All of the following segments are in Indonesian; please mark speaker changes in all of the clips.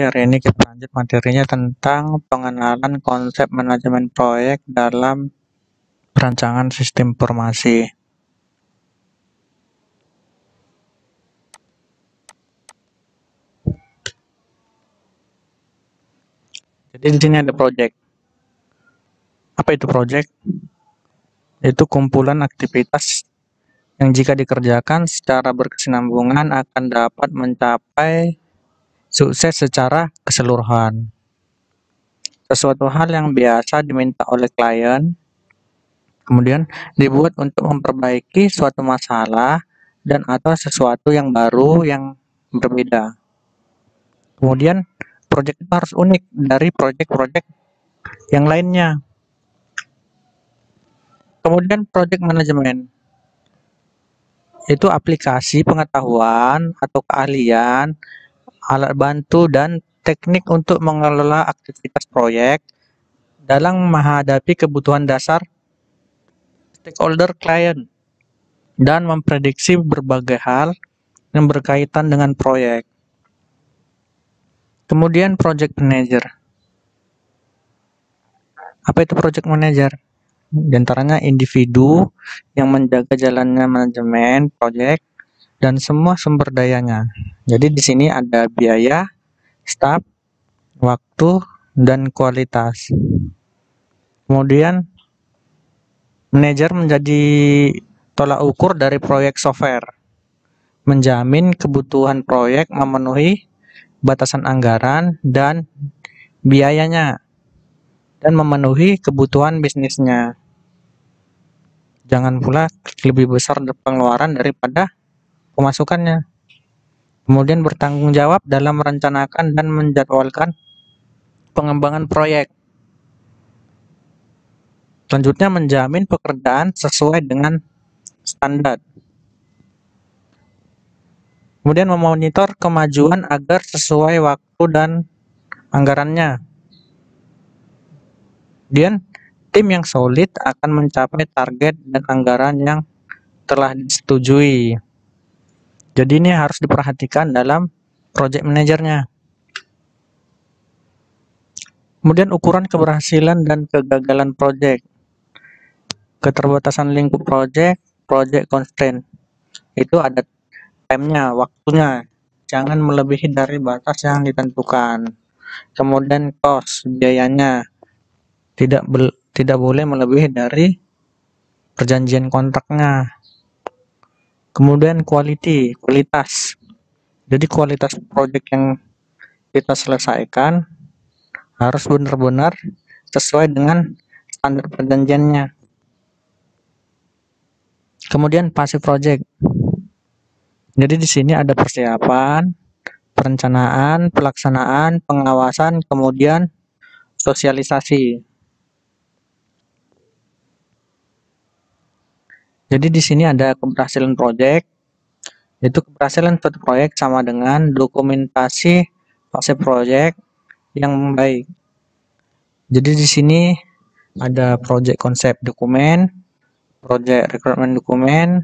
Speaker 1: Hari ini kita lanjut materinya tentang pengenalan konsep manajemen proyek dalam perancangan sistem informasi. Jadi di sini ada proyek. Apa itu proyek? Itu kumpulan aktivitas yang jika dikerjakan secara berkesinambungan akan dapat mencapai sukses secara keseluruhan. Sesuatu hal yang biasa diminta oleh klien, kemudian dibuat untuk memperbaiki suatu masalah dan atau sesuatu yang baru yang berbeda. Kemudian proyek itu harus unik dari proyek-proyek yang lainnya. Kemudian proyek manajemen itu aplikasi pengetahuan atau keahlian, alat bantu dan teknik untuk mengelola aktivitas proyek dalam menghadapi kebutuhan dasar stakeholder klien dan memprediksi berbagai hal yang berkaitan dengan proyek. Kemudian project manager. Apa itu project manager? Di antaranya individu yang menjaga jalannya manajemen proyek dan semua sumber dayanya. Jadi di sini ada biaya, staf, waktu, dan kualitas. Kemudian manajer menjadi tolak ukur dari proyek software, menjamin kebutuhan proyek memenuhi batasan anggaran dan biayanya, dan memenuhi kebutuhan bisnisnya. Jangan pula lebih besar pengeluaran daripada pemasukannya. Kemudian bertanggung jawab dalam merencanakan dan menjadwalkan pengembangan proyek. Selanjutnya menjamin pekerjaan sesuai dengan standar. Kemudian memonitor kemajuan agar sesuai waktu dan anggarannya. Kemudian tim yang solid akan mencapai target dan anggaran yang telah disetujui. Jadi ini harus diperhatikan dalam project manajernya. Kemudian ukuran keberhasilan dan kegagalan project. Keterbatasan lingkup project constraint. Itu ada time-nya, waktunya. Jangan melebihi dari batas yang ditentukan. Kemudian cost, biayanya. Tidak boleh melebihi dari perjanjian kontraknya. Kemudian kualitas. Jadi kualitas proyek yang kita selesaikan harus benar-benar sesuai dengan standar perjanjiannya. Kemudian fase project. Jadi di sini ada persiapan, perencanaan, pelaksanaan, pengawasan, kemudian sosialisasi. Jadi di sini ada keberhasilan proyek. Itu keberhasilan suatu proyek sama dengan dokumentasi fase proyek yang baik. Jadi di sini ada project konsep dokumen, project requirement dokumen,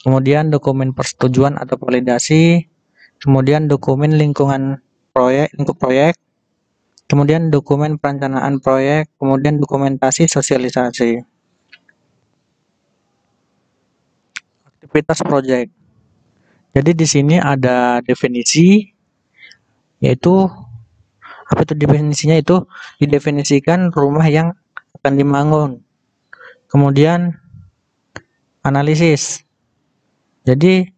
Speaker 1: kemudian dokumen persetujuan atau validasi, kemudian dokumen lingkup proyek, kemudian dokumen perencanaan proyek, kemudian dokumentasi sosialisasi. Aktivitas proyek. Jadi di sini ada definisi, yaitu apa itu definisinya? Itu didefinisikan rumah yang akan dibangun. Kemudian analisis. Jadi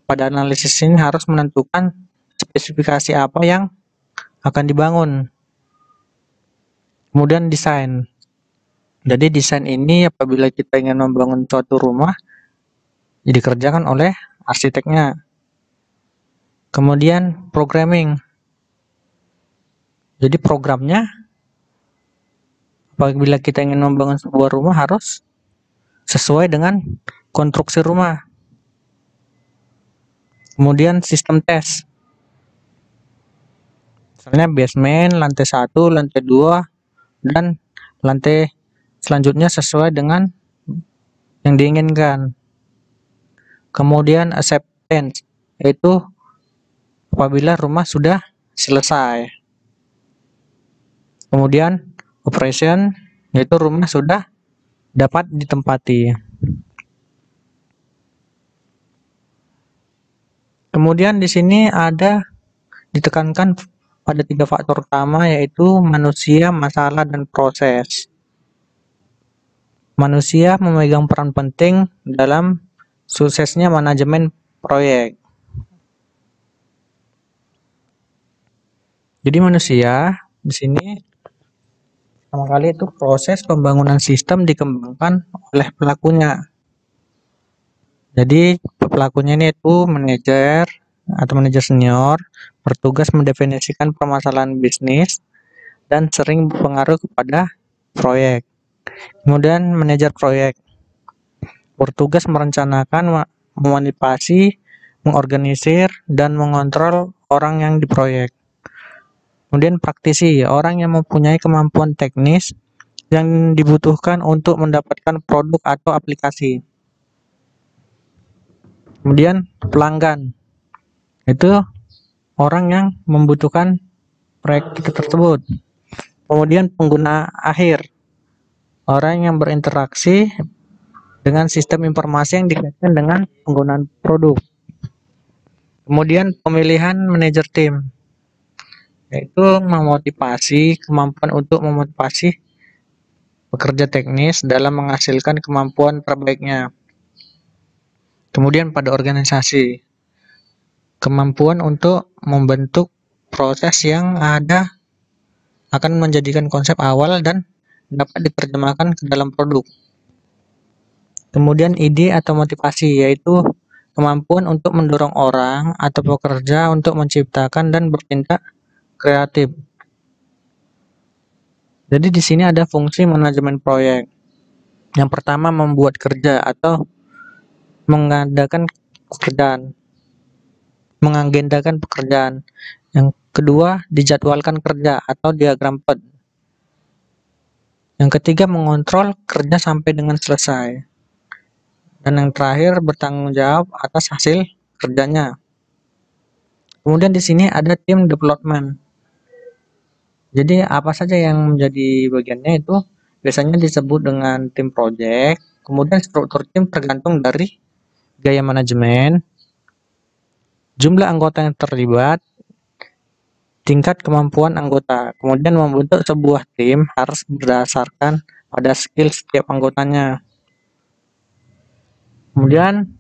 Speaker 1: pada analisis ini harus menentukan spesifikasi apa yang akan dibangun. Kemudian desain. Jadi desain ini apabila kita ingin membangun suatu rumah, dikerjakan oleh arsiteknya. Kemudian programming. Jadi programnya apabila kita ingin membangun sebuah rumah harus sesuai dengan konstruksi rumah. Kemudian sistem tes. Misalnya basement, lantai 1, lantai 2, dan lantai selanjutnya sesuai dengan yang diinginkan. Kemudian acceptance, yaitu apabila rumah sudah selesai. Kemudian operation, yaitu rumah sudah dapat ditempati. Kemudian di sini ada ditekankan pada 3 faktor utama, yaitu manusia, masalah, dan proses. Manusia memegang peran penting dalam suksesnya manajemen proyek. Jadi manusia di sini pertama kali itu proses pembangunan sistem dikembangkan oleh pelakunya. Jadi pelakunya ini itu manajer atau manajer senior, bertugas mendefinisikan permasalahan bisnis dan sering berpengaruh kepada proyek. Kemudian manajer proyek bertugas merencanakan, memanipulasi, mengorganisir, dan mengontrol orang yang diproyek. Kemudian praktisi, orang yang mempunyai kemampuan teknis yang dibutuhkan untuk mendapatkan produk atau aplikasi. Kemudian pelanggan, itu orang yang membutuhkan proyek tersebut. Kemudian pengguna akhir, orang yang berinteraksi dengan sistem informasi yang dikaitkan dengan penggunaan produk. Kemudian pemilihan manajer tim, yaitu memotivasi, kemampuan untuk memotivasi pekerja teknis dalam menghasilkan kemampuan terbaiknya. Kemudian pada organisasi, kemampuan untuk membentuk proses yang ada akan menjadikan konsep awal dan dapat diterjemahkan ke dalam produk. Kemudian ide atau motivasi, yaitu kemampuan untuk mendorong orang atau pekerja untuk menciptakan dan bertindak kreatif. Jadi di sini ada fungsi manajemen proyek. Yang pertama, membuat kerja atau mengagendakan pekerjaan. Yang kedua, dijadwalkan kerja atau diagram PERT. Yang ketiga, mengontrol kerja sampai dengan selesai. Dan yang terakhir, bertanggung jawab atas hasil kerjanya. Kemudian di sini ada tim development. Jadi apa saja yang menjadi bagiannya itu biasanya disebut dengan tim project. Kemudian struktur tim tergantung dari gaya manajemen, jumlah anggota yang terlibat, tingkat kemampuan anggota. Kemudian membentuk sebuah tim harus berdasarkan pada skill setiap anggotanya. Kemudian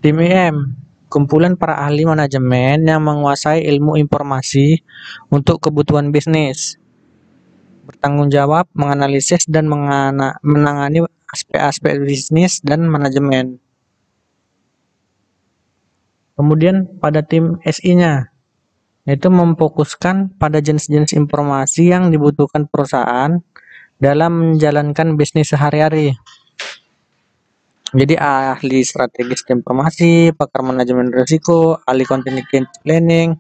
Speaker 1: tim IM, kumpulan para ahli manajemen yang menguasai ilmu informasi untuk kebutuhan bisnis, bertanggung jawab, menganalisis, dan menangani aspek-aspek bisnis dan manajemen. Kemudian pada tim SI-nya, yaitu memfokuskan pada jenis-jenis informasi yang dibutuhkan perusahaan dalam menjalankan bisnis sehari-hari. Jadi ahli strategi informasi, pakar manajemen risiko, ahli contingency planning,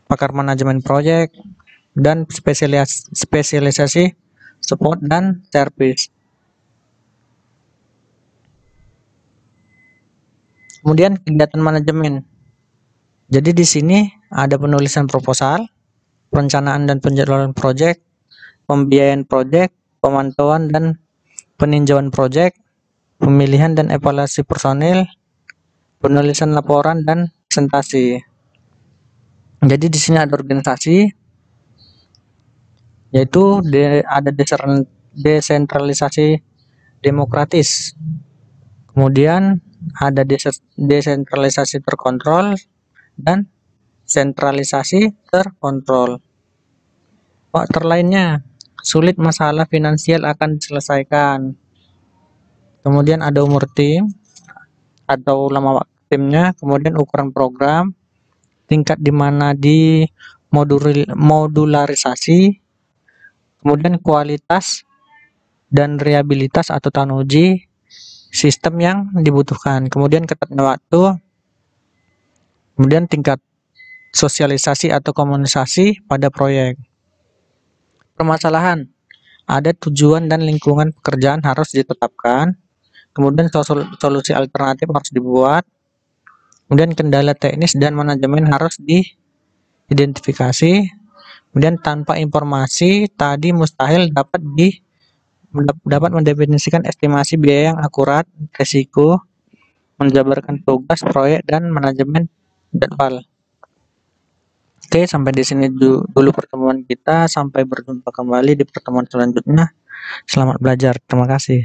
Speaker 1: pakar manajemen proyek, dan spesialisasi support dan service. Kemudian kegiatan manajemen. Jadi di sini ada penulisan proposal, perencanaan dan penjadwalan proyek, pembiayaan proyek, pemantauan dan peninjauan proyek, pemilihan dan evaluasi personil, penulisan laporan dan presentasi. Jadi di sini ada organisasi, yaitu ada desentralisasi demokratis. Kemudian ada desentralisasi terkontrol dan sentralisasi terkontrol. Faktor lainnya, sulit masalah finansial akan diselesaikan. Kemudian ada umur tim atau lama waktu timnya, kemudian ukuran program, tingkat di mana di modularisasi, kemudian kualitas dan reliabilitas atau tahan uji sistem yang dibutuhkan, kemudian ketatnya waktu, kemudian tingkat sosialisasi atau komunikasi pada proyek. Permasalahan, ada tujuan dan lingkungan pekerjaan harus ditetapkan, kemudian solusi alternatif harus dibuat, Kemudian kendala teknis dan manajemen harus diidentifikasi. Kemudian tanpa informasi tadi mustahil dapat mendefinisikan estimasi biaya yang akurat, risiko, menjabarkan tugas, proyek, dan manajemen jadwal. Oke, sampai di sini dulu pertemuan kita. Sampai berjumpa kembali di pertemuan selanjutnya. Selamat belajar. Terima kasih.